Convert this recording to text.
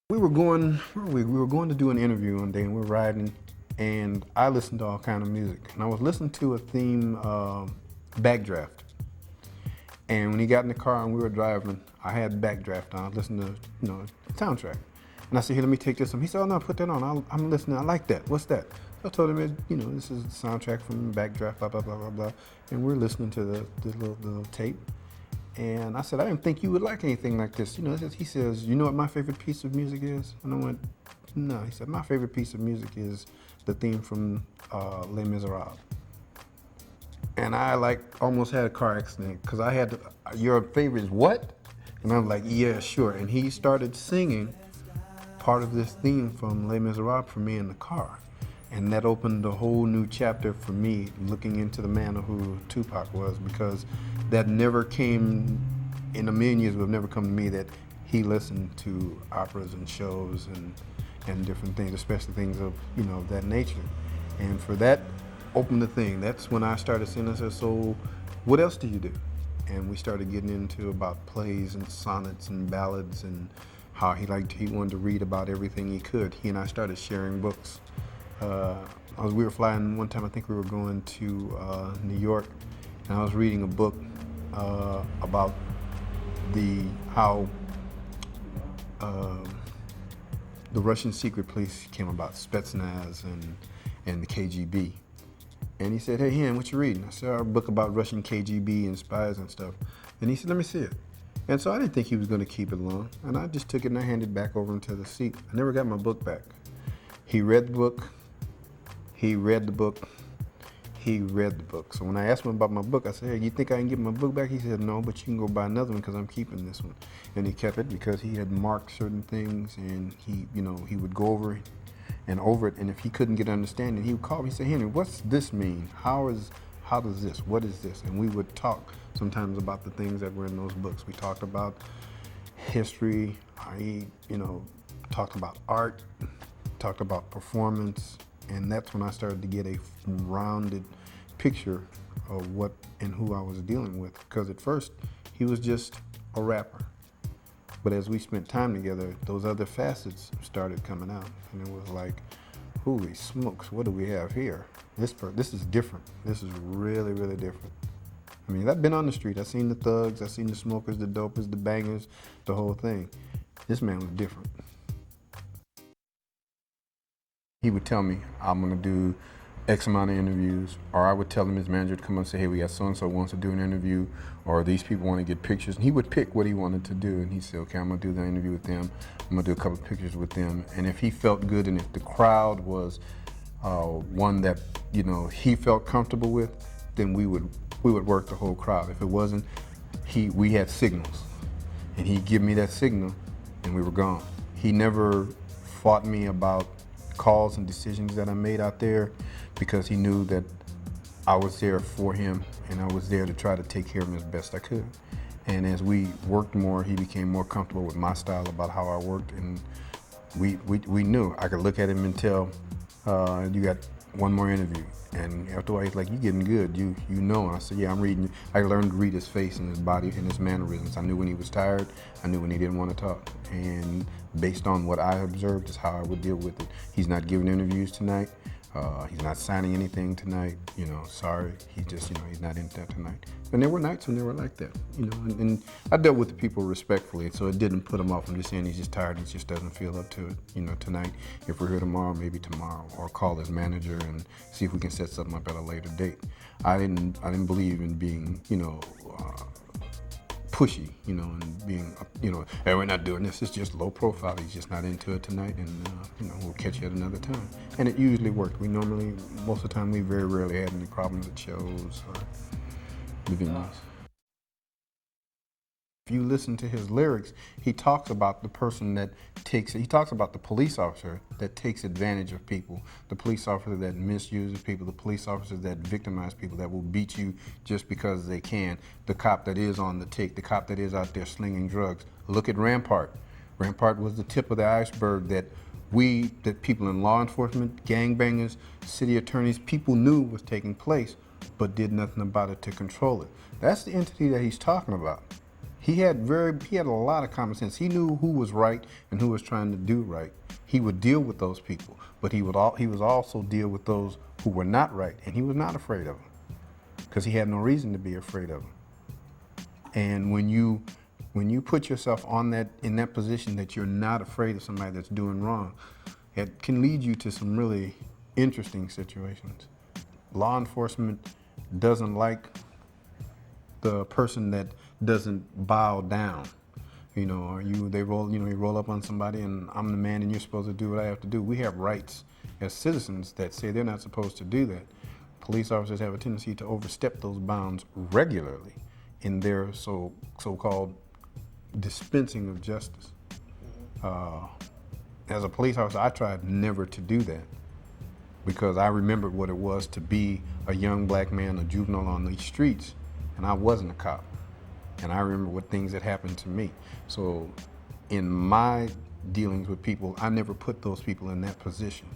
We were going to do an interview one day, and we were riding, and I listened to all kind of music, and I was listening to a theme Backdraft. And when he got in the car and we were driving, I had Backdraft on. I listened to the soundtrack, and I said, "Here, let me take this." He said, "Oh no, put that on. I'm listening. I like that. What's that?" So I told him, this is the soundtrack from Backdraft, blah blah blah blah blah, and we're listening to the little tape. And I said, "I didn't think you would like anything like this." He says, "You know what my favorite piece of music is?" And I went, "No." He said, "My favorite piece of music is the theme from Les Miserables." And I almost had a car accident because I had your favorite is what? And I'm like, "Yeah, sure." And he started singing part of this theme from Les Miserables for me in the car. And that opened a whole new chapter for me looking into the man of who Tupac was, because that never came, in a million years would have never come to me, that he listened to operas and shows and different things, especially things of that nature. And for that opened the thing. That's when I started saying, I said, "So what else do you do?" And we started getting into about plays and sonnets and ballads, and how he wanted to read about everything he could. He and I started sharing books. We were flying one time. I think we were going to New York, and I was reading a book about how the Russian secret police came about, Spetsnaz and the KGB. And he said, "Hey, Hen, what you reading?" I said, "A book about Russian KGB and spies and stuff." And he said, "Let me see it." And so I didn't think he was going to keep it long, and I just took it and I handed it back over into the seat. I never got my book back. He read the book. He read the book. He read the book. So when I asked him about my book, I said, "Hey, you think I can get my book back?" He said, "No, but you can go buy another one because I'm keeping this one." And he kept it because he had marked certain things, and he would go over and over it. And if he couldn't get understanding, he would call me and say, "Henry, what's this mean? How does this? What is this?" And we would talk sometimes about the things that were in those books. We talked about history. I talked about art, talked about performance, and that's when I started to get a rounded picture of what and who I was dealing with. Because at first, he was just a rapper. But as we spent time together, those other facets started coming out. And it was like, holy smokes, what do we have here? This is different. This is really, really different. I mean, I've been on the street. I've seen the thugs. I've seen the smokers, the dopers, the bangers, the whole thing. This man was different. He would tell me, "I'm going to do X amount of interviews," or I would tell him, his manager, to come up and say, "Hey, we got so-and-so wants to do an interview," or "These people want to get pictures." And he would pick what he wanted to do, and he'd say, "Okay, I'm going to do the interview with them. I'm going to do a couple of pictures with them." And if he felt good, and if the crowd was one that he felt comfortable with, then we would work the whole crowd. If it wasn't, we had signals, and he'd give me that signal, and we were gone. He never fought me about calls and decisions that I made out there, because he knew that I was there for him, and I was there to try to take care of him as best I could. And as we worked more, he became more comfortable with my style about how I worked, and we knew. I could look at him and tell, "You got one more interview." And after a while, he's like, "You getting good, you know." And I said, "Yeah, I'm reading." I learned to read his face and his body and his mannerisms. I knew when he was tired. I knew when he didn't want to talk. And based on what I observed is how I would deal with it. He's not giving interviews tonight. He's not signing anything tonight. Sorry. He just, he's not in that tonight. And there were nights when they were like that, and I dealt with the people respectfully, so it didn't put him off. I'm just saying he's just tired. He just doesn't feel up to it, tonight. If we're here tomorrow, maybe tomorrow, or call his manager and see if we can set something up at a later date. I didn't believe in being, pushy, and being, "Hey, we're not doing this. It's just low profile. He's just not into it tonight, and we'll catch you at another time." And it usually worked. Most of the time, we very rarely had any problems at shows or the venues. If you listen to his lyrics, he talks about the person that he talks about the police officer that takes advantage of people, the police officer that misuses people, the police officers that victimize people, that will beat you just because they can, the cop that is on the take, the cop that is out there slinging drugs. Look at Rampart. Rampart was the tip of the iceberg that people in law enforcement, gangbangers, city attorneys, people knew was taking place, but did nothing about it to control it. That's the entity that he's talking about. He had a lot of common sense. He knew who was right and who was trying to do right. He would deal with those people, but he was also deal with those who were not right, and he was not afraid of them because he had no reason to be afraid of them. And when you put yourself in that position that you're not afraid of somebody that's doing wrong, it can lead you to some really interesting situations. Law enforcement doesn't like the person that doesn't bow down. You roll up on somebody and I'm the man and you're supposed to do what I have to do. We have rights as citizens that say they're not supposed to do that. Police officers have a tendency to overstep those bounds regularly in their so-called dispensing of justice. As a police officer, I tried never to do that because I remembered what it was to be a young black man, a juvenile on these streets, and I wasn't a cop. And I remember what things that happened to me. So in my dealings with people, I never put those people in that position.